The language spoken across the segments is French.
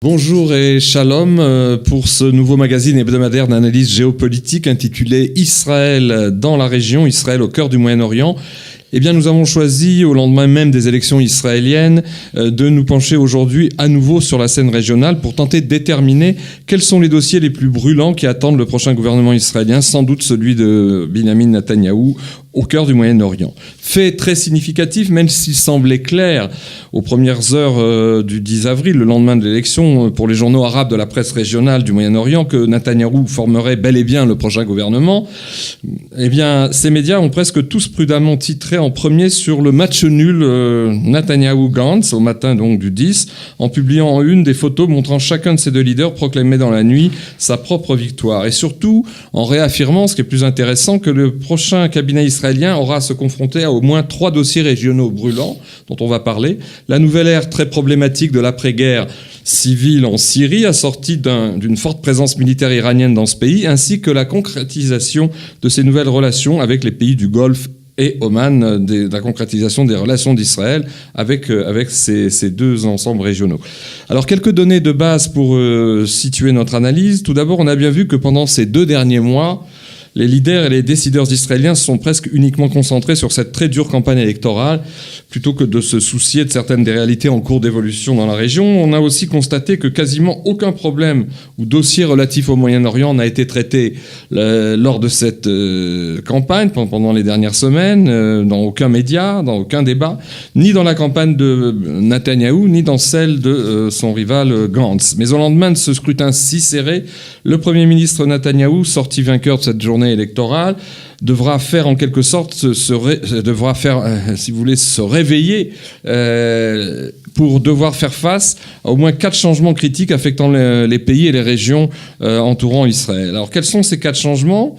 Bonjour et shalom pour ce nouveau magazine hebdomadaire d'analyse géopolitique intitulé Israël dans la région, Israël au cœur du Moyen-Orient. Eh bien, nous avons choisi, au lendemain même des élections israéliennes, de nous pencher aujourd'hui à nouveau sur la scène régionale pour tenter de déterminer quels sont les dossiers les plus brûlants qui attendent le prochain gouvernement israélien, sans doute celui de Binyamin Netanyahou, au cœur du Moyen-Orient. Fait très significatif, même s'il semblait clair aux premières heures du 10 avril, le lendemain de l'élection, pour les journaux arabes de la presse régionale du Moyen-Orient, que Netanyahou formerait bel et bien le prochain gouvernement, eh bien, ces médias ont presque tous prudemment titré en premier sur le match nul Netanyahou-Gantz, au matin donc du 10, en publiant en une des photos montrant chacun de ces deux leaders proclamer dans la nuit sa propre victoire. Et surtout, en réaffirmant, ce qui est plus intéressant, que le prochain cabinet israélien aura à se confronter à au moins 3 dossiers régionaux brûlants, dont on va parler. La nouvelle ère très problématique de l'après-guerre civile en Syrie, assortie d'une forte présence militaire iranienne dans ce pays, ainsi que la concrétisation de ces nouvelles relations avec les pays du Golfe et Oman, la concrétisation des relations d'Israël avec ces deux ensembles régionaux. Alors, quelques données de base pour situer notre analyse. Tout d'abord, on a bien vu que pendant ces 2 derniers mois, les leaders et les décideurs israéliens se sont presque uniquement concentrés sur cette très dure campagne électorale, plutôt que de se soucier de certaines des réalités en cours d'évolution dans la région. On a aussi constaté que quasiment aucun problème ou dossier relatif au Moyen-Orient n'a été traité lors de cette campagne, pendant les dernières semaines, dans aucun média, dans aucun débat, ni dans la campagne de Netanyahou, ni dans celle de son rival Gantz. Mais au lendemain de ce scrutin si serré, le Premier ministre Netanyahou, sorti vainqueur de cette journée électorale, devra faire en quelque sorte si vous voulez, se réveiller pour devoir faire face à au moins 4 changements critiques affectant les pays et les régions entourant Israël. Alors, quels sont ces 4 changements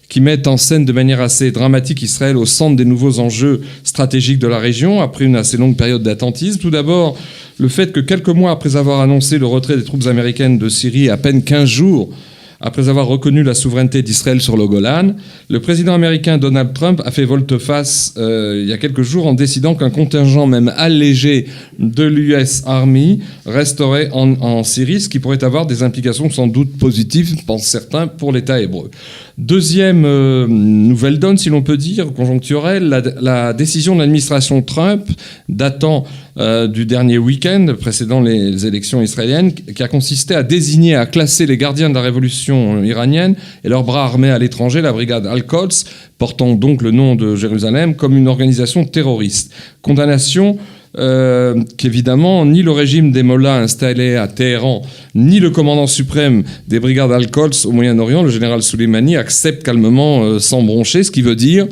qui mettent en scène de manière assez dramatique Israël au centre des nouveaux enjeux stratégiques de la région, après une assez longue période d'attentisme? Tout d'abord, le fait que quelques mois après avoir annoncé le retrait des troupes américaines de Syrie, à peine 15 jours après avoir reconnu la souveraineté d'Israël sur le Golan, le président américain Donald Trump a fait volte-face il y a quelques jours en décidant qu'un contingent même allégé de l'US Army resterait en Syrie, ce qui pourrait avoir des implications sans doute positives, pensent certains, pour l'État hébreu. Deuxième nouvelle donne, si l'on peut dire, conjoncturelle, la décision de l'administration Trump datant du dernier week-end précédant les élections israéliennes, qui a consisté à désigner, à classer les gardiens de la révolution iranienne et leurs bras armés à l'étranger, la brigade Al-Quds, portant donc le nom de Jérusalem, comme une organisation terroriste. Condamnation qu'évidemment, ni le régime des mollahs installé à Téhéran, ni le commandant suprême des brigades Al-Quds au Moyen-Orient, le général Soleimani, acceptent calmement sans broncher, ce qui veut dire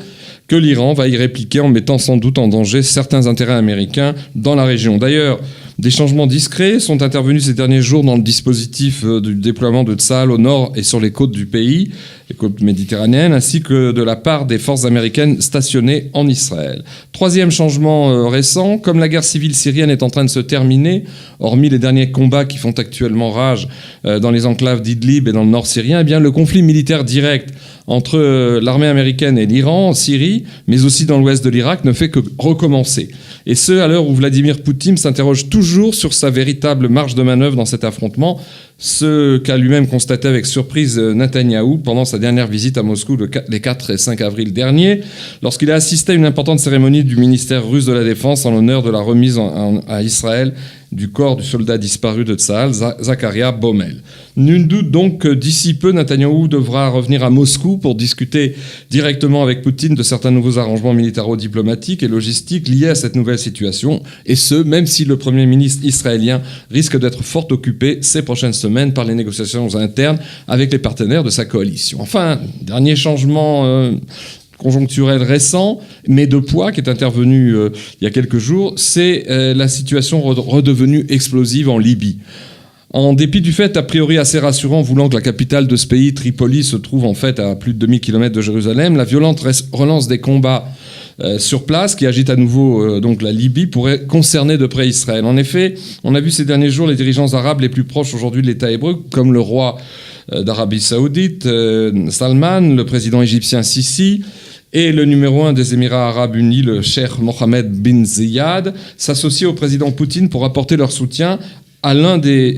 que l'Iran va y répliquer en mettant sans doute en danger certains intérêts américains dans la région. D'ailleurs, des changements discrets sont intervenus ces derniers jours dans le dispositif du déploiement de Tsahal au nord et sur les côtes du pays, les côtes méditerranéennes, ainsi que de la part des forces américaines stationnées en Israël. Troisième changement récent, comme la guerre civile syrienne est en train de se terminer, hormis les derniers combats qui font actuellement rage dans les enclaves d'Idlib et dans le nord syrien, eh bien le conflit militaire direct entre l'armée américaine et l'Iran en Syrie, mais aussi dans l'ouest de l'Irak, ne fait que recommencer. Et ce, à l'heure où Vladimir Poutine s'interroge toujours sur sa véritable marge de manœuvre dans cet affrontement, ce qu'a lui-même constaté avec surprise Netanyahou pendant sa dernière visite à Moscou les 4 et 5 avril dernier, lorsqu'il a assisté à une importante cérémonie du ministère russe de la Défense en l'honneur de la remise à Israël du corps du soldat disparu de Tsahal, Zakaria Bomel. Nul doute donc que d'ici peu, Netanyahou devra revenir à Moscou pour discuter directement avec Poutine de certains nouveaux arrangements militaro-diplomatiques et logistiques liés à cette nouvelle situation, et ce, même si le Premier ministre israélien risque d'être fort occupé ces prochaines semaines par les négociations internes avec les partenaires de sa coalition. Enfin, dernier changement conjoncturel récent, mais de poids, qui est intervenu il y a quelques jours, c'est la situation redevenue explosive en Libye. En dépit du fait, a priori assez rassurant, voulant que la capitale de ce pays, Tripoli, se trouve en fait à plus de 2000 km de Jérusalem, la violente relance des combats sur place, qui agite à nouveau donc la Libye, pourrait concerner de près Israël. En effet, on a vu ces derniers jours les dirigeants arabes les plus proches aujourd'hui de l'État hébreu, comme le roi d'Arabie Saoudite, Salman, le président égyptien Sisi, et le numéro 1 des Émirats arabes unis, le cheikh Mohammed bin Zayed, s'associer au président Poutine pour apporter leur soutien à l'un des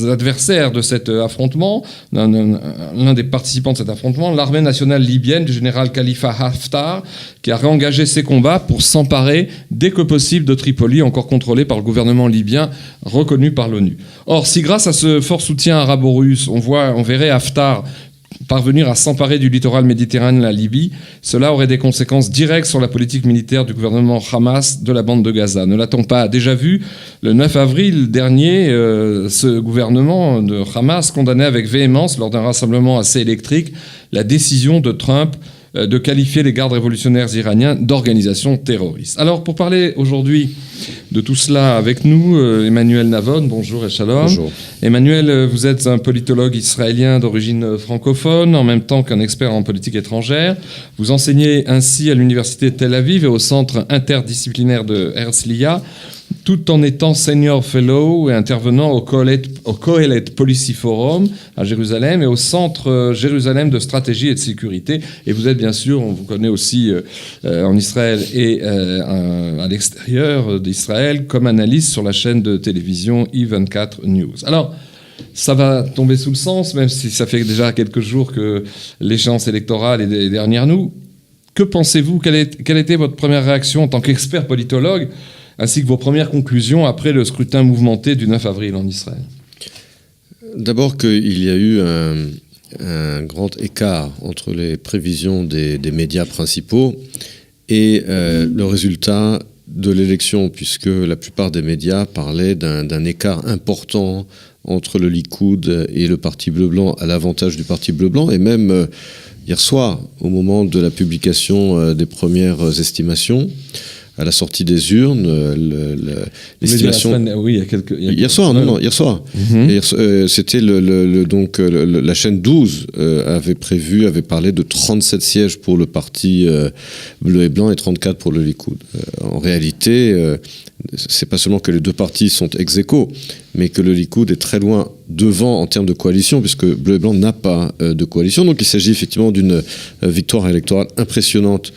adversaires de cet affrontement, l'un des participants de cet affrontement, l'armée nationale libyenne du général Khalifa Haftar, qui a réengagé ses combats pour s'emparer dès que possible de Tripoli, encore contrôlée par le gouvernement libyen reconnu par l'ONU. Or, si grâce à ce fort soutien arabo-russe, on verrait Haftar parvenir à s'emparer du littoral méditerranéen de la Libye, cela aurait des conséquences directes sur la politique militaire du gouvernement Hamas de la bande de Gaza. Ne l'a-t-on pas déjà vu? Le 9 avril dernier, ce gouvernement de Hamas condamnait avec véhémence, lors d'un rassemblement assez électrique, la décision de Trump de qualifier les gardes révolutionnaires iraniens d'organisation terroriste. Alors, pour parler aujourd'hui de tout cela avec nous, Emmanuel Navon, bonjour et shalom. Bonjour. Emmanuel, vous êtes un politologue israélien d'origine francophone, en même temps qu'un expert en politique étrangère. Vous enseignez ainsi à l'université de Tel Aviv et au centre interdisciplinaire de Herzliya, tout en étant senior fellow et intervenant au Kohelet Policy Forum à Jérusalem et au Centre Jérusalem de stratégie et de sécurité. Et vous êtes bien sûr, on vous connaît aussi en Israël et à l'extérieur d'Israël comme analyste sur la chaîne de télévision E24 News. Alors, ça va tomber sous le sens, même si ça fait déjà quelques jours que l'échéance électorale est derrière nous. Que pensez-vous? Quelle était votre première réaction en tant qu'expert politologue, ainsi que vos premières conclusions après le scrutin mouvementé du 9 avril en Israël? D'abord qu'il y a eu un grand écart entre les prévisions des médias principaux et le résultat de l'élection, puisque la plupart des médias parlaient d'un écart important entre le Likoud et le Parti bleu-blanc à l'avantage du Parti bleu-blanc, et même hier soir, au moment de la publication des premières estimations, à la sortie des urnes, l'estimation. Oui, hier soir. Mm-hmm. C'était la chaîne 12 avait parlé de 37 sièges pour le parti bleu et blanc et 34 pour le Likoud. En réalité, c'est pas seulement que les deux partis sont ex-aequo, mais que le Likoud est très loin devant en termes de coalition, puisque Bleu et Blanc n'a pas de coalition. Donc il s'agit effectivement d'une victoire électorale impressionnante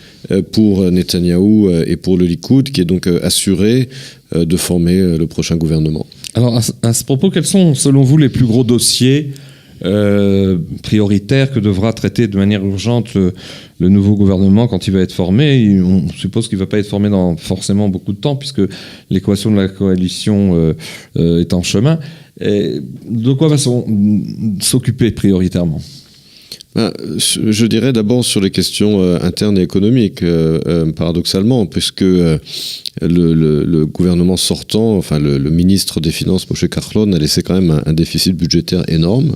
pour Netanyahou et pour le Likoud, qui est donc assuré de former le prochain gouvernement. Alors à ce propos, quels sont selon vous les plus gros dossiers prioritaires que devra traiter de manière urgente le nouveau gouvernement quand il va être formé? On suppose qu'il ne va pas être formé dans forcément beaucoup de temps, puisque l'équation de la coalition est en chemin. Et de quoi va s'occuper prioritairement? Je dirais d'abord sur les questions internes et économiques, paradoxalement, puisque le gouvernement sortant, enfin le ministre des Finances, Moshe Kahlon, a laissé quand même un déficit budgétaire énorme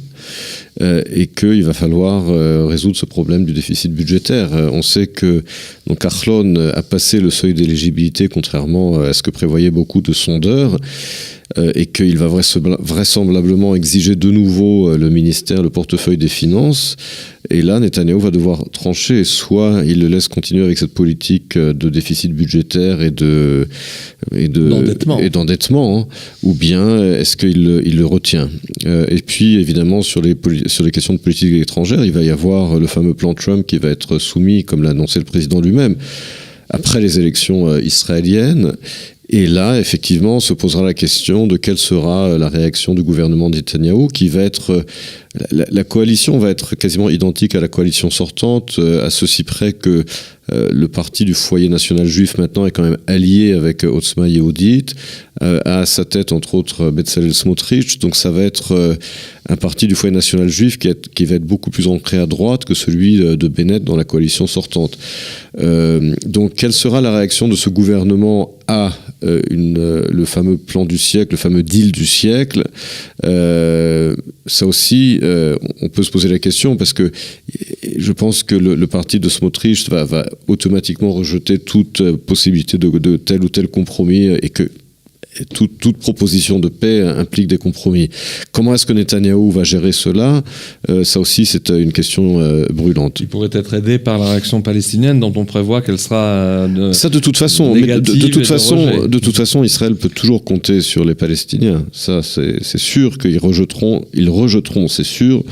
et qu'il va falloir résoudre ce problème du déficit budgétaire. On sait que donc Kahlon a passé le seuil d'éligibilité, contrairement à ce que prévoyaient beaucoup de sondeurs, et qu'il va vraisemblablement exiger de nouveau le ministère, le portefeuille des Finances. Et là, Netanyahou va devoir trancher. Soit il le laisse continuer avec cette politique de déficit budgétaire et d'endettement, hein, ou bien est-ce qu'il le retient. Et puis, évidemment, sur les questions de politique étrangère, il va y avoir le fameux plan Trump qui va être soumis, comme l'a annoncé le président lui-même, après les élections israéliennes. Et là, effectivement, se posera la question de quelle sera la réaction du gouvernement de Netanyahou, qui va être... La coalition va être quasiment identique à la coalition sortante, à ceci près que le parti du foyer national juif maintenant est quand même allié avec Otzma Yehudit, à sa tête entre autres Bezalel Smotrich, donc ça va être un parti du foyer national juif qui va être beaucoup plus ancré à droite que celui de Bennett dans la coalition sortante. Donc quelle sera la réaction de ce gouvernement à le fameux plan du siècle, le fameux deal du siècle? Ça aussi, on peut se poser la question, parce que je pense que le parti de Smotrich va automatiquement rejeter toute possibilité de tel ou tel compromis, et que toute proposition de paix implique des compromis. Comment est-ce que Netanyahou va gérer cela? Ça aussi, c'est une question brûlante. Il pourrait être aidé par la réaction palestinienne, dont on prévoit qu'elle sera ça de toute façon. De toute façon, Israël peut toujours compter sur les Palestiniens. Ça, c'est sûr qu'ils rejetteront, c'est sûr,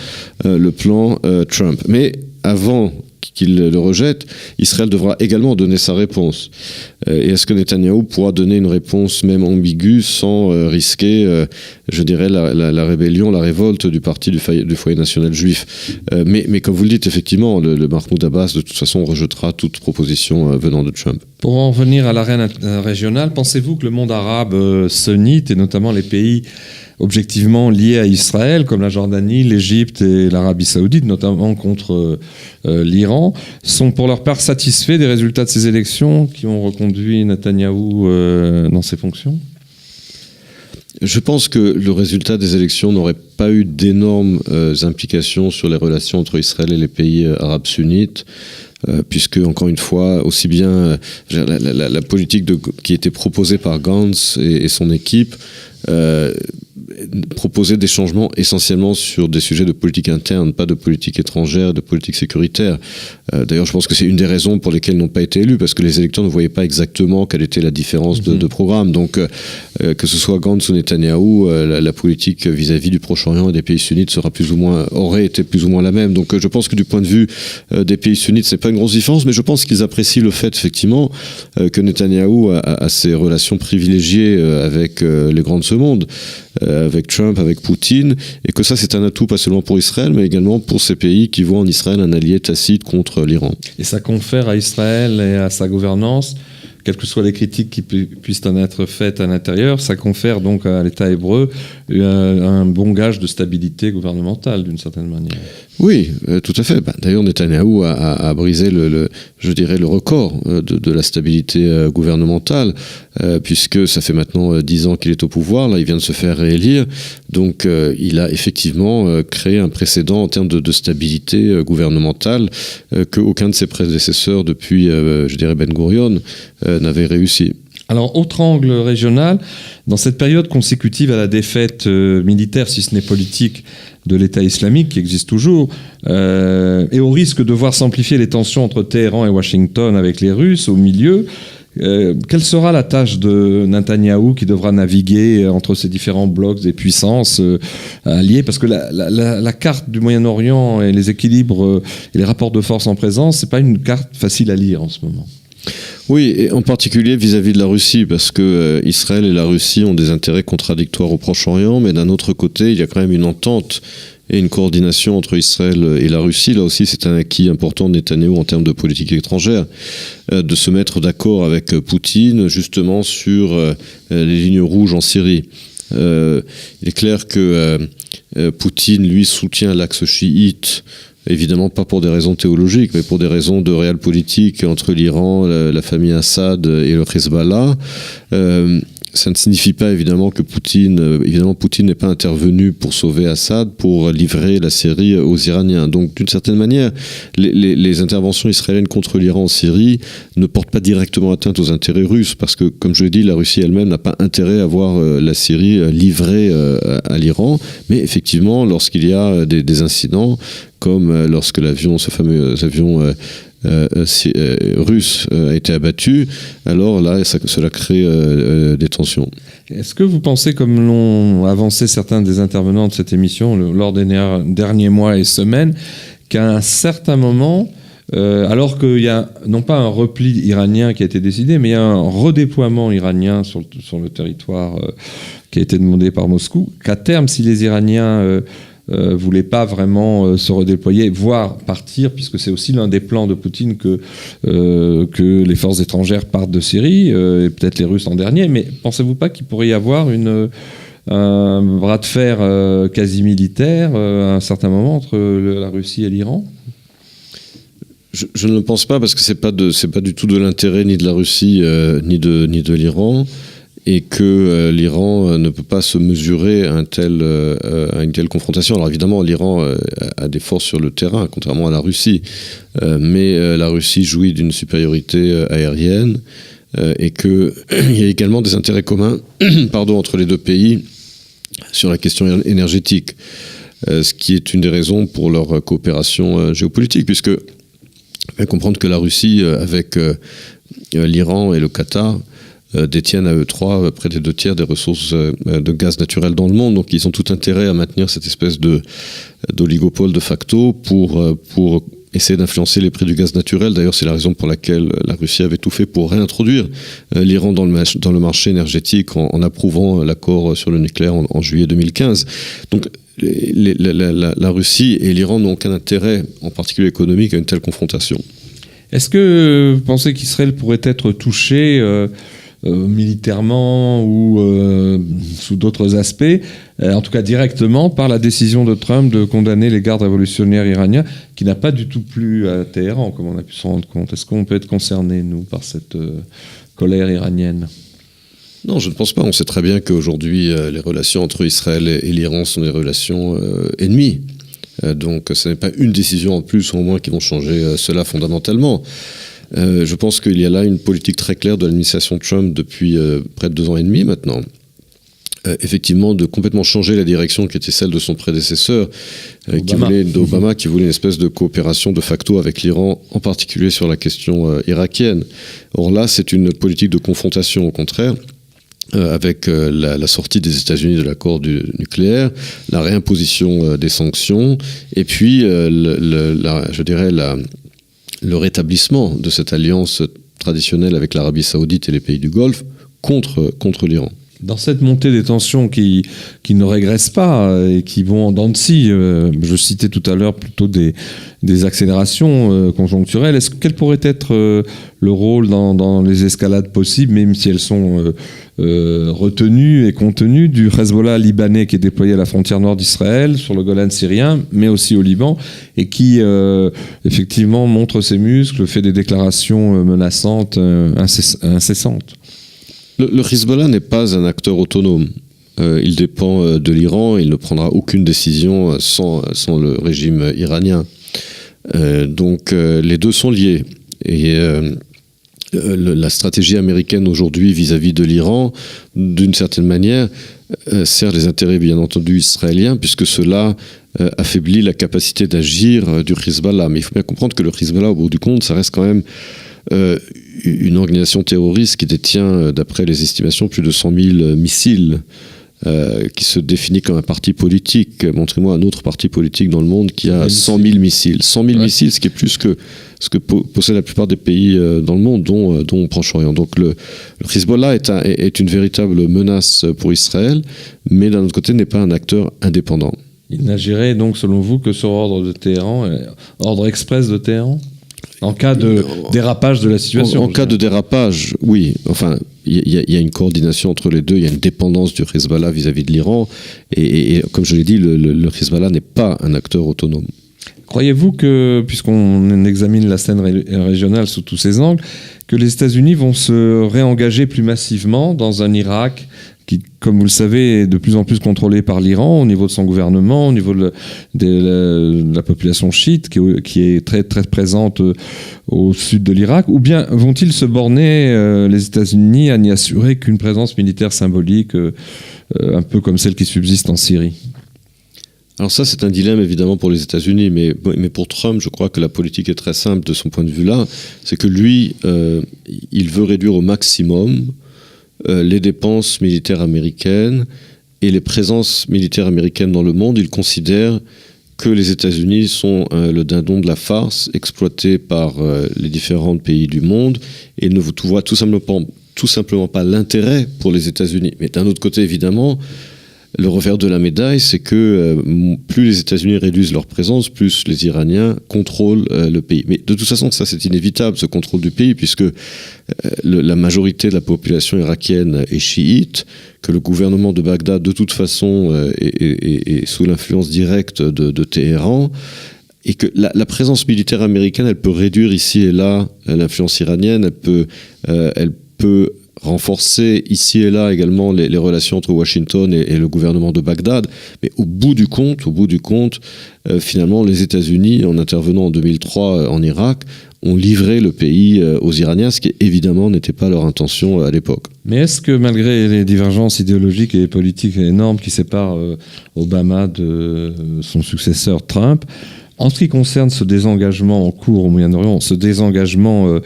le plan Trump. Mais avant qu'il le rejette, Israël devra également donner sa réponse. Et est-ce que Netanyahou pourra donner une réponse même ambiguë sans risquer, je dirais, la rébellion, la révolte du parti du foyer national juif. Mais comme vous le dites, effectivement, le Mahmoud Abbas, de toute façon, rejettera toute proposition venant de Trump. Pour en revenir à l'arène régionale, pensez-vous que le monde arabe sunnite, et notamment les pays objectivement liés à Israël, comme la Jordanie, l'Égypte et l'Arabie Saoudite, notamment contre l'Iran, sont pour leur part satisfaits des résultats de ces élections qui ont reconduit Netanyahou dans ses fonctions ? Je pense que le résultat des élections n'aurait pas eu d'énormes implications sur les relations entre Israël et les pays arabes sunnites, puisque, encore une fois, aussi bien la politique qui était proposée par Gantz et son équipe proposait des changements essentiellement sur des sujets de politique interne, pas de politique étrangère, de politique sécuritaire. D'ailleurs, je pense que c'est une des raisons pour lesquelles ils n'ont pas été élus, parce que les électeurs ne voyaient pas exactement quelle était la différence de programme. Donc, que ce soit Gantz ou Netanyahou, la politique vis-à-vis du Proche-Orient et des pays sunnites aurait été plus ou moins la même. Donc, je pense que du point de vue des pays sunnites, c'est pas une grosse différence, mais je pense qu'ils apprécient le fait, effectivement, que Netanyahou a ses relations privilégiées avec les grands de ce monde, avec Trump, avec Poutine, et que ça c'est un atout pas seulement pour Israël, mais également pour ces pays qui voient en Israël un allié tacite contre l'Iran. Et ça confère à Israël et à sa gouvernance, quelles que soient les critiques qui puissent en être faites à l'intérieur, ça confère donc à l'État hébreu un bon gage de stabilité gouvernementale d'une certaine manière. Oui, tout à fait. D'ailleurs, Netanyahou a brisé je dirais le record de la stabilité gouvernementale, puisque ça fait maintenant 10 ans qu'il est au pouvoir. Là, il vient de se faire réélire. Donc, il a effectivement créé un précédent en termes de stabilité gouvernementale qu'aucun de ses prédécesseurs depuis, je dirais, Ben Gurion, n'avait réussi. Alors, autre angle régional, dans cette période consécutive à la défaite militaire, si ce n'est politique, de l'État islamique, qui existe toujours, et au risque de voir s'amplifier les tensions entre Téhéran et Washington avec les Russes au milieu, quelle sera la tâche de Netanyahou qui devra naviguer entre ces différents blocs des puissances alliées ? Parce que la carte du Moyen-Orient et les équilibres et les rapports de force en présence, c'est pas une carte facile à lire en ce moment. Oui, et en particulier vis-à-vis de la Russie, parce que Israël et la Russie ont des intérêts contradictoires au Proche-Orient, mais d'un autre côté, il y a quand même une entente et une coordination entre Israël et la Russie. Là aussi, c'est un acquis important de Netanyahou en termes de politique étrangère, de se mettre d'accord avec Poutine, justement, sur les lignes rouges en Syrie. Il est clair que Poutine, lui, soutient l'axe chiite, évidemment pas pour des raisons théologiques, mais pour des raisons de réel politique entre l'Iran, la famille Assad et le Hezbollah. Ça ne signifie pas évidemment que Poutine n'est pas intervenu pour sauver Assad, pour livrer la Syrie aux Iraniens. Donc d'une certaine manière, les interventions israéliennes contre l'Iran en Syrie ne portent pas directement atteinte aux intérêts russes, parce que, comme je l'ai dit, la Russie elle-même n'a pas intérêt à voir la Syrie livrée à l'Iran. Mais effectivement, lorsqu'il y a des incidents, comme lorsque ce fameux avion russe a été abattu, alors là, cela crée des tensions. Est-ce que vous pensez, comme l'ont avancé certains des intervenants de cette émission lors des derniers mois et semaines, qu'à un certain moment, alors qu'il y a non pas un repli iranien qui a été décidé, mais il y a un redéploiement iranien sur le territoire qui a été demandé par Moscou, qu'à terme, si les Iraniens voulaient pas vraiment se redéployer, voire partir, puisque c'est aussi l'un des plans de Poutine que les forces étrangères partent de Syrie, et peut-être les Russes en dernier, mais pensez-vous pas qu'il pourrait y avoir un bras de fer quasi militaire à un certain moment entre la Russie et l'Iran ? Je ne le pense pas, parce que c'est pas du tout de l'intérêt ni de la Russie ni de l'Iran, et que l'Iran ne peut pas se mesurer à une telle confrontation. Alors évidemment, l'Iran a des forces sur le terrain, contrairement à la Russie, mais la Russie jouit d'une supériorité aérienne, et qu'il y a également des intérêts communs entre les deux pays sur la question énergétique, ce qui est une des raisons pour leur coopération géopolitique, puisque il faut comprendre que la Russie, avec l'Iran et le Qatar, détiennent à eux trois près des 2/3 des ressources de gaz naturel dans le monde. Donc ils ont tout intérêt à maintenir cette espèce d'oligopole de facto pour essayer d'influencer les prix du gaz naturel. D'ailleurs, c'est la raison pour laquelle la Russie avait tout fait pour réintroduire l'Iran dans le marché énergétique en approuvant l'accord sur le nucléaire en juillet 2015. Donc, la Russie et l'Iran n'ont aucun intérêt, en particulier économique, à une telle confrontation. Est-ce que vous pensez qu'Israël pourrait être touché militairement ou sous d'autres aspects, en tout cas directement, par la décision de Trump de condamner les gardes révolutionnaires iraniens, qui n'a pas du tout plu à Téhéran, comme on a pu s'en rendre compte? Est-ce qu'on peut être concerné, nous, par cette colère iranienne? Non, je ne pense pas. On sait très bien qu'aujourd'hui, les relations entre Israël et l'Iran sont des relations ennemies. Donc ce n'est pas une décision en plus ou en moins qui vont changer cela fondamentalement. Je pense qu'il y a là une politique très claire de l'administration Trump depuis près de 2 ans et demi maintenant. Effectivement, de complètement changer la direction qui était celle de son prédécesseur, d'Obama, qui voulait une espèce de coopération de facto avec l'Iran, en particulier sur la question irakienne. Or là, c'est une politique de confrontation, au contraire, avec la sortie des États-Unis de l'accord du nucléaire, la réimposition des sanctions, et puis, je dirais, le rétablissement de cette alliance traditionnelle avec l'Arabie Saoudite et les pays du Golfe contre l'Iran. Dans cette montée des tensions qui ne régressent pas et qui vont en dents de scie, je citais tout à l'heure plutôt des accélérations conjoncturelles, quel pourrait être le rôle dans les escalades possibles, même si elles sont retenues et contenues, du Hezbollah libanais qui est déployé à la frontière nord d'Israël, sur le Golan syrien, mais aussi au Liban, et qui effectivement montre ses muscles, fait des déclarations menaçantes, incessantes? Le Hezbollah n'est pas un acteur autonome. Il dépend de l'Iran, il ne prendra aucune décision sans le régime iranien. Donc les deux sont liés. Et la stratégie américaine aujourd'hui vis-à-vis de l'Iran, d'une certaine manière, sert les intérêts bien entendu israéliens, puisque cela affaiblit la capacité d'agir du Hezbollah. Mais il faut bien comprendre que le Hezbollah, au bout du compte, ça reste quand même une organisation terroriste qui détient, d'après les estimations, plus de 100 000 missiles, qui se définit comme un parti politique. Montrez-moi un autre parti politique dans le monde qui a 100 000 missiles. 100 000 missiles, ce qui est plus que ce que possèdent la plupart des pays dans le monde, dont Proche-Orient. Donc le Hezbollah est une véritable menace pour Israël, mais d'un autre côté n'est pas un acteur indépendant. Il n'agirait donc, selon vous, que sur ordre de Téhéran, ordre express de Téhéran ? En cas de dérapage de la situation. En cas de dérapage, oui. Enfin, il y a une coordination entre les deux. Il y a une dépendance du Hezbollah vis-à-vis de l'Iran. Et comme je l'ai dit, le Hezbollah n'est pas un acteur autonome. Croyez-vous que, puisqu'on examine la scène régionale sous tous ses angles, que les États-Unis vont se réengager plus massivement dans un Irak qui, comme vous le savez, est de plus en plus contrôlé par l'Iran au niveau de son gouvernement, au niveau de la population chiite qui est très, très présente au sud de l'Irak, ou bien vont-ils se borner, les États-Unis, à n'y assurer qu'une présence militaire symbolique, un peu comme celle qui subsiste en Syrie ? Alors ça, c'est un dilemme évidemment pour les États-Unis, mais pour Trump, je crois que la politique est très simple de son point de vue-là. C'est que lui, il veut réduire au maximum les dépenses militaires américaines et les présences militaires américaines dans le monde. Il considère que les États-Unis sont le dindon de la farce exploité par les différents pays du monde et ne voit tout simplement pas l'intérêt pour les États-Unis. Mais d'un autre côté, évidemment, le revers de la médaille, c'est que plus les États-Unis réduisent leur présence, plus les Iraniens contrôlent le pays. Mais de toute façon, ça c'est inévitable, ce contrôle du pays, puisque la majorité de la population irakienne est chiite, que le gouvernement de Bagdad, de toute façon, est sous l'influence directe de Téhéran, et que la présence militaire américaine, elle peut réduire ici et là l'influence iranienne, elle peut renforcer ici et là également les relations entre Washington et le gouvernement de Bagdad. Mais au bout du compte, finalement, les États-Unis, en intervenant en 2003 en Irak, ont livré le pays aux Iraniens, ce qui évidemment n'était pas leur intention à l'époque. Mais est-ce que malgré les divergences idéologiques et politiques énormes qui séparent Obama de son successeur Trump, en ce qui concerne ce désengagement en cours au Moyen-Orient, ce désengagement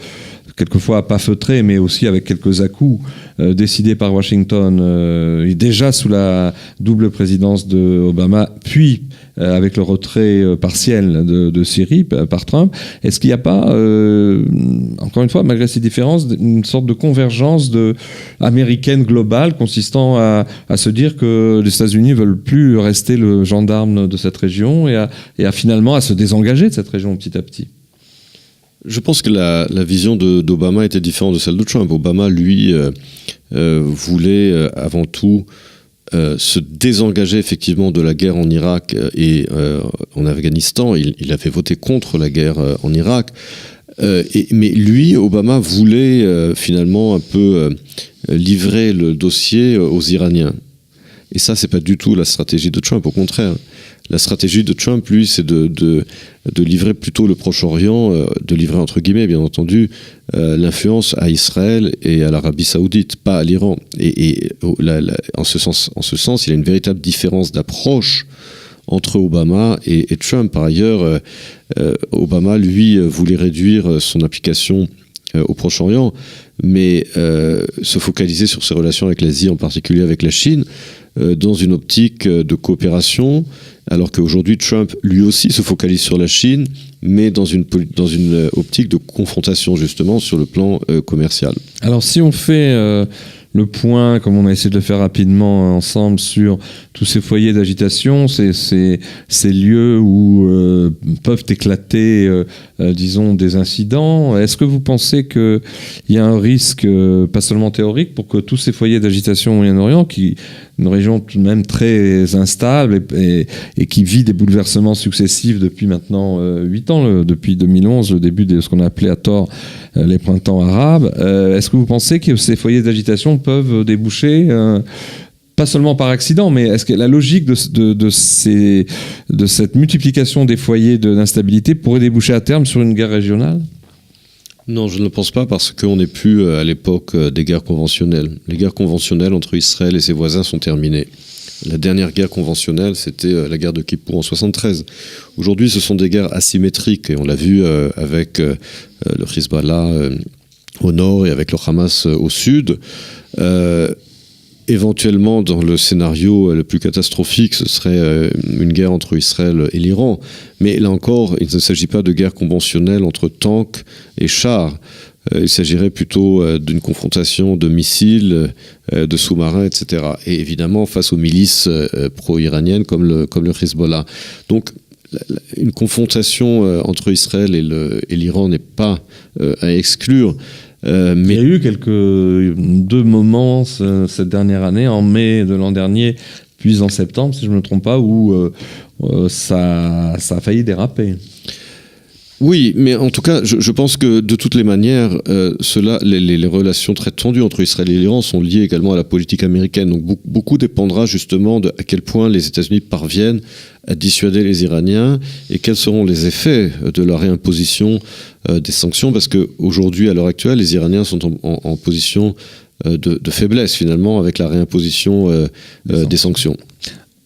quelquefois à pas feutrés, mais aussi avec quelques à-coups, décidés par Washington, et déjà sous la double présidence de Obama, puis avec le retrait partiel de Syrie par Trump. Est-ce qu'il n'y a pas, encore une fois, malgré ces différences, une sorte de convergence américaine globale consistant à se dire que les États-Unis ne veulent plus rester le gendarme de cette région et à finalement à se désengager de cette région petit à petit? Je pense que la vision d'Obama était différente de celle de Trump. Obama, lui, voulait avant tout se désengager effectivement de la guerre en Irak et en Afghanistan. Il avait voté contre la guerre en Irak. Mais lui, Obama, voulait finalement un peu livrer le dossier aux Iraniens. Et ça, c'est pas du tout la stratégie de Trump, au contraire. La stratégie de Trump, lui, c'est de livrer plutôt le Proche-Orient, de livrer, entre guillemets, bien entendu, l'influence à Israël et à l'Arabie Saoudite, pas à l'Iran. Et en ce sens, il y a une véritable différence d'approche entre Obama et Trump. Par ailleurs, Obama, lui, voulait réduire son application au Proche-Orient, mais se focaliser sur ses relations avec l'Asie, en particulier avec la Chine, dans une optique de coopération, alors qu'aujourd'hui Trump lui aussi se focalise sur la Chine, mais dans une optique de confrontation justement sur le plan commercial. Alors si on fait le point, comme on a essayé de le faire rapidement ensemble, sur tous ces foyers d'agitation, ces lieux où peuvent éclater, disons, des incidents, est-ce que vous pensez qu'il y a un risque, pas seulement théorique, pour que tous ces foyers d'agitation au Moyen-Orient, qui une région tout de même très instable et qui vit des bouleversements successifs depuis maintenant 8 ans, depuis 2011, le début de ce qu'on a appelé à tort les printemps arabes. Est-ce que vous pensez que ces foyers d'agitation peuvent déboucher, pas seulement par accident, mais est-ce que la logique de cette multiplication des foyers d'instabilité pourrait déboucher à terme sur une guerre régionale ? Non, je ne le pense pas, parce qu'on n'est plus à l'époque des guerres conventionnelles. Les guerres conventionnelles entre Israël et ses voisins sont terminées. La dernière guerre conventionnelle, c'était la guerre de Kippour en 1973. Aujourd'hui, ce sont des guerres asymétriques, et on l'a vu avec le Hezbollah au nord et avec le Hamas au sud. Éventuellement, dans le scénario le plus catastrophique, ce serait une guerre entre Israël et l'Iran. Mais là encore, il ne s'agit pas de guerre conventionnelle entre tanks et chars. Il s'agirait plutôt d'une confrontation de missiles, de sous-marins, etc. Et évidemment, face aux milices pro-iraniennes comme le Hezbollah. Donc, une confrontation entre Israël et l'Iran n'est pas à exclure. Mais il y a eu deux moments cette dernière année, en mai de l'an dernier, puis en septembre, si je ne me trompe pas, où ça a failli déraper. Oui, mais en tout cas, je pense que de toutes les manières, les relations très tendues entre Israël et l'Iran sont liées également à la politique américaine. Donc beaucoup dépendra justement de à quel point les États-Unis parviennent à dissuader les Iraniens et quels seront les effets de la réimposition des sanctions, parce qu'aujourd'hui, à l'heure actuelle, les Iraniens sont en position de faiblesse finalement avec la réimposition des sanctions.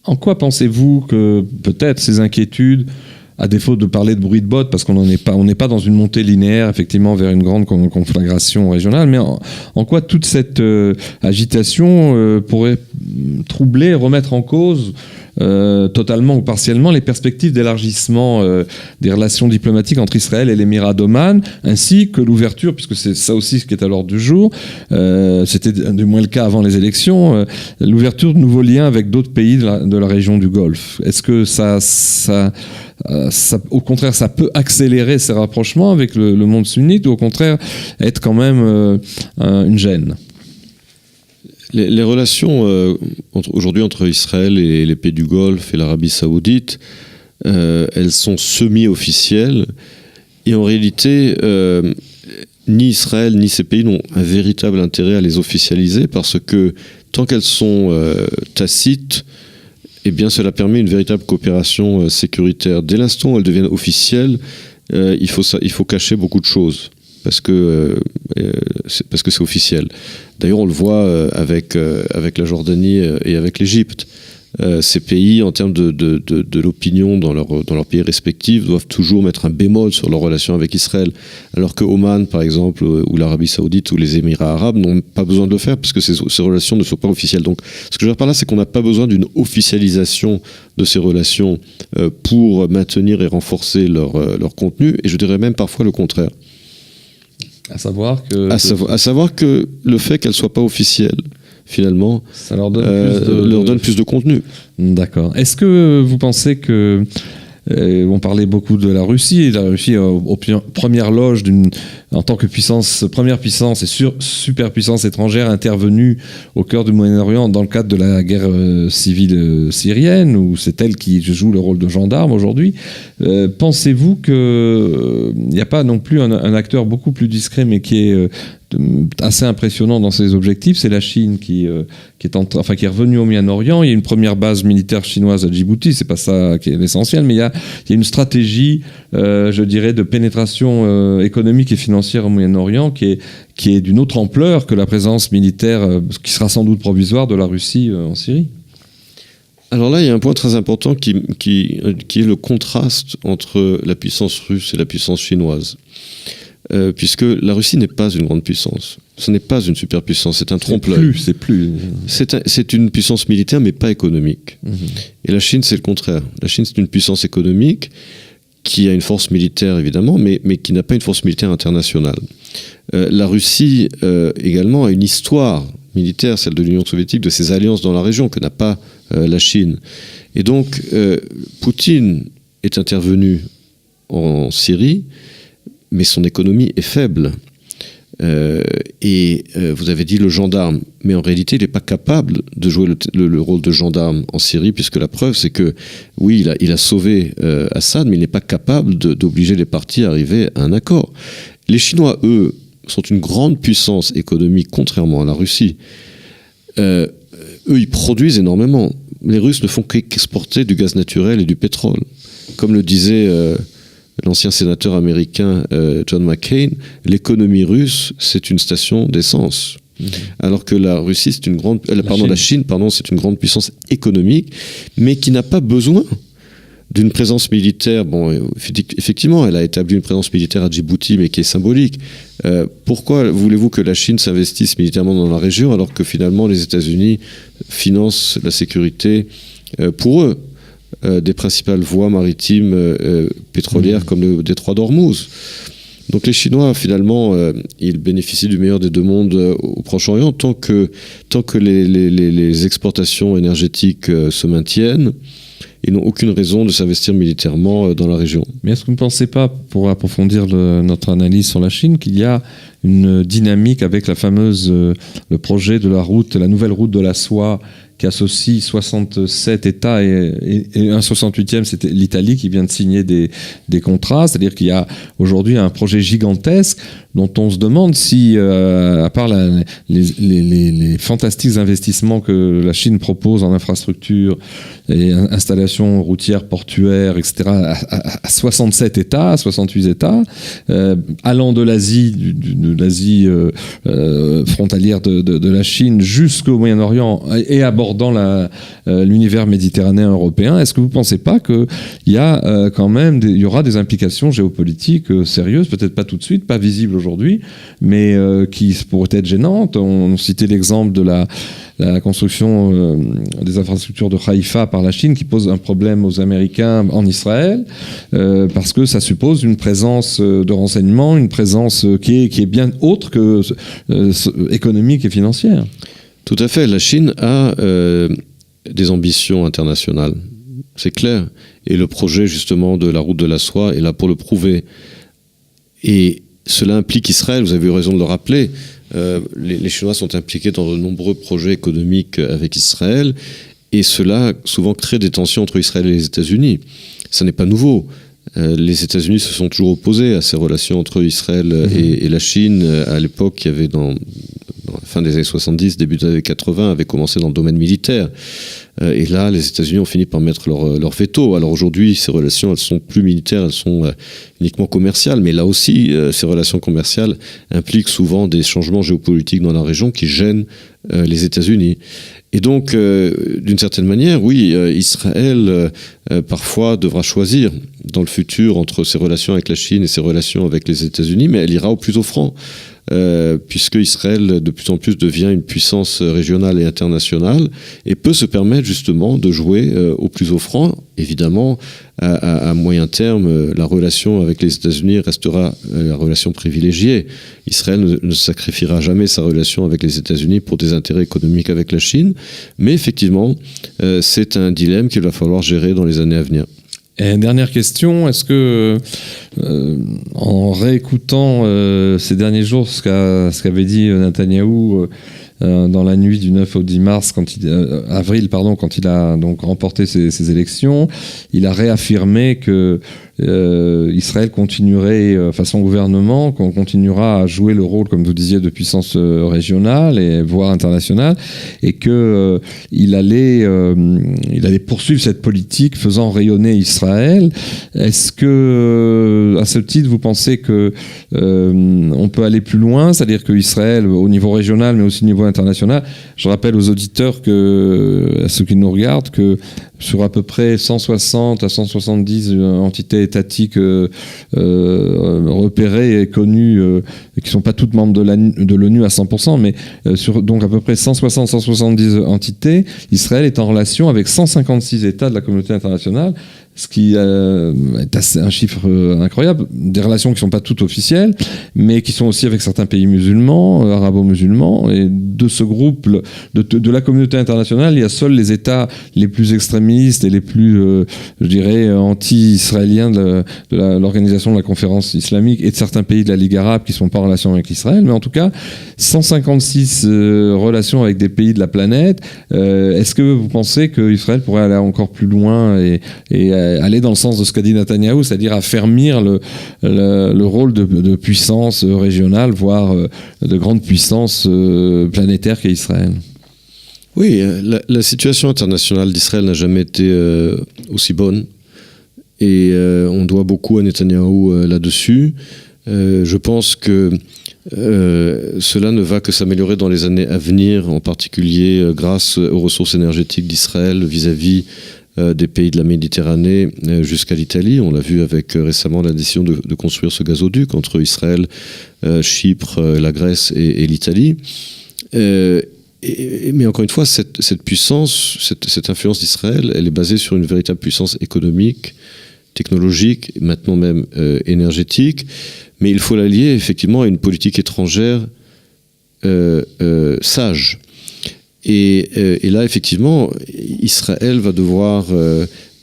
En quoi pensez-vous que peut-être ces inquiétudes, à défaut de parler de bruit de bottes, parce qu'on n'est pas dans une montée linéaire, effectivement, vers une grande conflagration régionale, mais en quoi toute cette agitation pourrait troubler, remettre en cause totalement ou partiellement les perspectives d'élargissement des relations diplomatiques entre Israël et l'Émirat d'Oman, ainsi que l'ouverture, puisque c'est ça aussi ce qui est à l'ordre du jour, c'était du moins le cas avant les élections, l'ouverture de nouveaux liens avec d'autres pays de la région du Golfe. Est-ce que ça, au contraire, ça peut accélérer ces rapprochements avec le monde sunnite, ou au contraire être quand même une gêne ? Les relations aujourd'hui entre Israël et les pays du Golfe et l'Arabie Saoudite, elles sont semi-officielles, et en réalité, ni Israël ni ces pays n'ont un véritable intérêt à les officialiser, parce que tant qu'elles sont tacites, eh bien, cela permet une véritable coopération sécuritaire. Dès l'instant où elles deviennent officielles, il faut cacher beaucoup de choses, parce que c'est officiel. D'ailleurs, on le voit avec la Jordanie et avec l'Égypte. Ces pays, en termes de l'opinion dans leur pays respectifs, doivent toujours mettre un bémol sur leur relation avec Israël, alors que Oman, par exemple, ou l'Arabie Saoudite ou les Émirats arabes n'ont pas besoin de le faire parce que ces relations ne sont pas officielles. Donc, ce que je veux dire par là, c'est qu'on n'a pas besoin d'une officialisation de ces relations pour maintenir et renforcer leur contenu, et je dirais même parfois le contraire. À savoir que le fait qu'elles ne soient pas officielles, finalement, ça leur donne plus de contenu. D'accord. Est-ce que vous pensez que on parlait beaucoup de la Russie, et la Russie aux premières loges en tant que première puissance et superpuissance étrangère intervenue au cœur du Moyen-Orient dans le cadre de la guerre civile syrienne, où c'est elle qui joue le rôle de gendarme aujourd'hui. Pensez-vous qu'il n'y a pas non plus un acteur beaucoup plus discret, mais qui est assez impressionnant dans ses objectifs, c'est la Chine qui est revenue au Moyen-Orient. Il y a une première base militaire chinoise à Djibouti, c'est pas ça qui est l'essentiel, mais il y a une stratégie, je dirais, de pénétration économique et financière au Moyen-Orient qui est d'une autre ampleur que la présence militaire, qui sera sans doute provisoire, de la Russie en Syrie. Alors là, il y a un point très important qui est le contraste entre la puissance russe et la puissance chinoise. Puisque la Russie n'est pas une grande puissance. Ce n'est pas une superpuissance, c'est un trompe-l'œil. C'est une puissance militaire, mais pas économique. Et la Chine, c'est le contraire. La Chine, c'est une puissance économique qui a une force militaire, évidemment, mais qui n'a pas une force militaire internationale. La Russie, également, a une histoire militaire, celle de l'Union soviétique, de ses alliances dans la région, que n'a pas la Chine. Et donc, Poutine est intervenu en Syrie, mais son économie est faible. Vous avez dit le gendarme, mais en réalité, il n'est pas capable de jouer le rôle de gendarme en Syrie, puisque la preuve, c'est que, oui, il a sauvé Assad, mais il n'est pas capable d'obliger les parties à arriver à un accord. Les Chinois, eux, sont une grande puissance économique, contrairement à la Russie. Eux, ils produisent énormément. Les Russes ne font qu'exporter du gaz naturel et du pétrole. Comme le disait l'ancien sénateur américain John McCain, l'économie russe, c'est une station d'essence. Alors que la Russie, c'est la Chine, c'est une grande puissance économique, mais qui n'a pas besoin d'une présence militaire. Bon, effectivement, elle a établi une présence militaire à Djibouti, mais qui est symbolique. Pourquoi voulez-vous que la Chine s'investisse militairement dans la région, alors que finalement les États-Unis financent la sécurité pour eux des principales voies maritimes pétrolières comme le détroit d'Ormuz. Donc les Chinois, finalement, ils bénéficient du meilleur des deux mondes au Proche-Orient tant que les exportations énergétiques se maintiennent. Ils n'ont aucune raison de s'investir militairement dans la région. Mais est-ce que vous ne pensez pas, pour approfondir notre analyse sur la Chine, qu'il y a une dynamique avec le projet de la nouvelle route de la soie, qui associe 67 États et un 68e, c'était l'Italie qui vient de signer des contrats. C'est-à-dire qu'il y a aujourd'hui un projet gigantesque dont on se demande si, à part les fantastiques investissements que la Chine propose en infrastructure et installations routières, portuaires, etc., à 67 États, 68 États, allant de l'Asie, de l'Asie frontalière de la Chine jusqu'au Moyen-Orient et abordant l'univers méditerranéen européen, est-ce que vous ne pensez pas qu'il y a quand même il y aura des implications géopolitiques sérieuses, peut-être pas tout de suite, pas visibles aujourd'hui, mais qui pourraient être gênantes? On citait l'exemple de la construction des infrastructures de Haïfa par la Chine, qui pose un problème aux Américains en Israël, parce que ça suppose une présence de renseignement, une présence qui est bien autre que économique et financière. Tout à fait. La Chine a des ambitions internationales, c'est clair. Et le projet, justement, de la route de la soie est là pour le prouver. Et cela implique Israël, vous avez eu raison de le rappeler. Les Chinois sont impliqués dans de nombreux projets économiques avec Israël, et cela souvent crée des tensions entre Israël et les États-Unis. Ça n'est pas nouveau. Les États-Unis se sont toujours opposés à ces relations entre Israël et la Chine. À l'époque, il y avait dans la fin des années 70, début des années 80, avait commencé dans le domaine militaire. Et là, les États-Unis ont fini par mettre leur veto. Alors aujourd'hui, ces relations, elles sont plus militaires, elles sont uniquement commerciales. Mais là aussi, ces relations commerciales impliquent souvent des changements géopolitiques dans la région qui gênent les États-Unis. Et donc, d'une certaine manière, oui, Israël parfois devra choisir dans le futur entre ses relations avec la Chine et ses relations avec les États-Unis, mais elle ira au plus offrant. Puisque Israël de plus en plus devient une puissance régionale et internationale et peut se permettre justement de jouer au plus offrant. Évidemment, à moyen terme, la relation avec les États-Unis restera la relation privilégiée. Israël ne sacrifiera jamais sa relation avec les États-Unis pour des intérêts économiques avec la Chine, mais effectivement, c'est un dilemme qu'il va falloir gérer dans les années à venir. Et dernière question, est-ce que, en réécoutant ces derniers jours ce qu'avait dit Netanyahou dans la nuit du 9 au 10 mars, avril, quand il a donc remporté ces élections, il a réaffirmé que Israël continuerait, son gouvernement, qu'on continuera à jouer le rôle, comme vous disiez, de puissance régionale et voire internationale, et que il allait poursuivre cette politique faisant rayonner Israël. Est-ce que, à ce titre, vous pensez que on peut aller plus loin, c'est-à-dire que Israël, au niveau régional, mais aussi au niveau international, je rappelle aux auditeurs à ceux qui nous regardent, que sur à peu près 160 à 170 entités étatiques repérées et connues, qui ne sont pas toutes membres de l'ONU à 100%, mais sur donc à peu près 160-170 entités, Israël est en relation avec 156 États de la communauté internationale, ce qui est un chiffre incroyable, des relations qui ne sont pas toutes officielles, mais qui sont aussi avec certains pays musulmans, arabo-musulmans, et de ce groupe, de la communauté internationale, il y a seuls les États les plus extrémistes et les plus, je dirais, anti-israéliens de l'organisation de la conférence islamique et de certains pays de la Ligue arabe qui ne sont pas en relation avec Israël, mais en tout cas, 156 relations avec des pays de la planète. Est-ce que vous pensez qu'Israël pourrait aller encore plus loin et aller dans le sens de ce qu'a dit Netanyahou, c'est-à-dire affermir le rôle de puissance régionale, voire de grande puissance planétaire qu'est Israël? Oui, la situation internationale d'Israël n'a jamais été aussi bonne, et on doit beaucoup à Netanyahou là-dessus. Je pense que cela ne va que s'améliorer dans les années à venir, en particulier grâce aux ressources énergétiques d'Israël vis-à-vis des pays de la Méditerranée jusqu'à l'Italie. On l'a vu avec récemment la décision de construire ce gazoduc entre Israël, Chypre, la Grèce et l'Italie. Mais encore une fois, cette puissance, cette influence d'Israël, elle est basée sur une véritable puissance économique, technologique, maintenant même énergétique. Mais il faut la lier effectivement à une politique étrangère sage. Et là, effectivement, Israël va devoir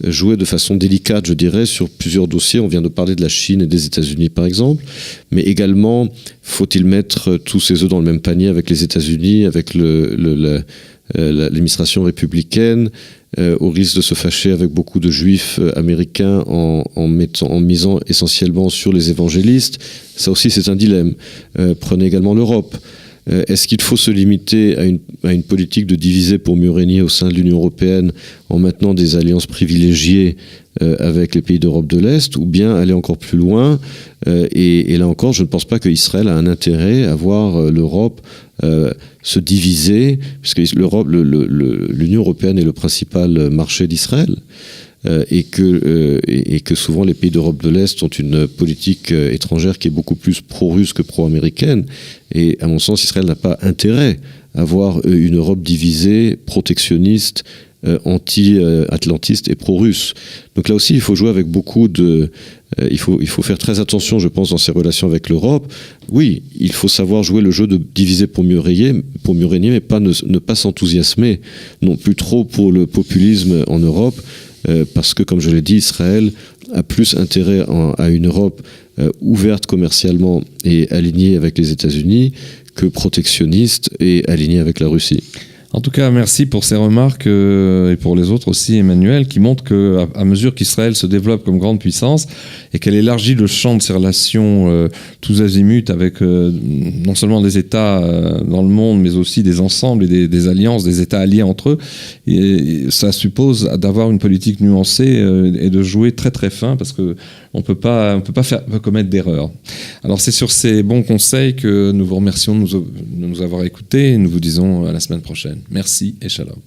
jouer de façon délicate, je dirais, sur plusieurs dossiers. On vient de parler de la Chine et des États-Unis, par exemple. Mais également, faut-il mettre tous ses œufs dans le même panier avec les États-Unis, avec l'administration républicaine, au risque de se fâcher avec beaucoup de juifs américains en misant essentiellement sur les évangélistes. Ça aussi, c'est un dilemme. Prenez également l'Europe. Est-ce qu'il faut se limiter à une politique de diviser pour mieux régner au sein de l'Union européenne en maintenant des alliances privilégiées avec les pays d'Europe de l'Est, ou bien aller encore plus loin et là encore, je ne pense pas qu'Israël a un intérêt à voir l'Europe se diviser, puisque l'Union européenne est le principal marché d'Israël. Et que souvent les pays d'Europe de l'Est ont une politique étrangère qui est beaucoup plus pro-russe que pro-américaine. Et à mon sens, Israël n'a pas intérêt à avoir une Europe divisée, protectionniste, anti-atlantiste et pro-russe. Donc là aussi, il faut jouer avec beaucoup de... il faut faire très attention, je pense, dans ses relations avec l'Europe. Oui, il faut savoir jouer le jeu de diviser pour mieux régner, mais pas ne pas s'enthousiasmer non plus trop pour le populisme en Europe. Parce que, comme je l'ai dit, Israël a plus intérêt à une Europe ouverte commercialement et alignée avec les États-Unis que protectionniste et alignée avec la Russie. En tout cas, merci pour ces remarques et pour les autres aussi, Emmanuel, qui montrent qu'à mesure qu'Israël se développe comme grande puissance et qu'elle élargit le champ de ses relations tous azimuts avec non seulement des États dans le monde, mais aussi des ensembles et des alliances, des États alliés entre eux, et ça suppose d'avoir une politique nuancée et de jouer très très fin, parce que on peut pas commettre d'erreurs. Alors c'est sur ces bons conseils que nous vous remercions de nous avoir écoutés et nous vous disons à la semaine prochaine. prochaine. Merci et shalom.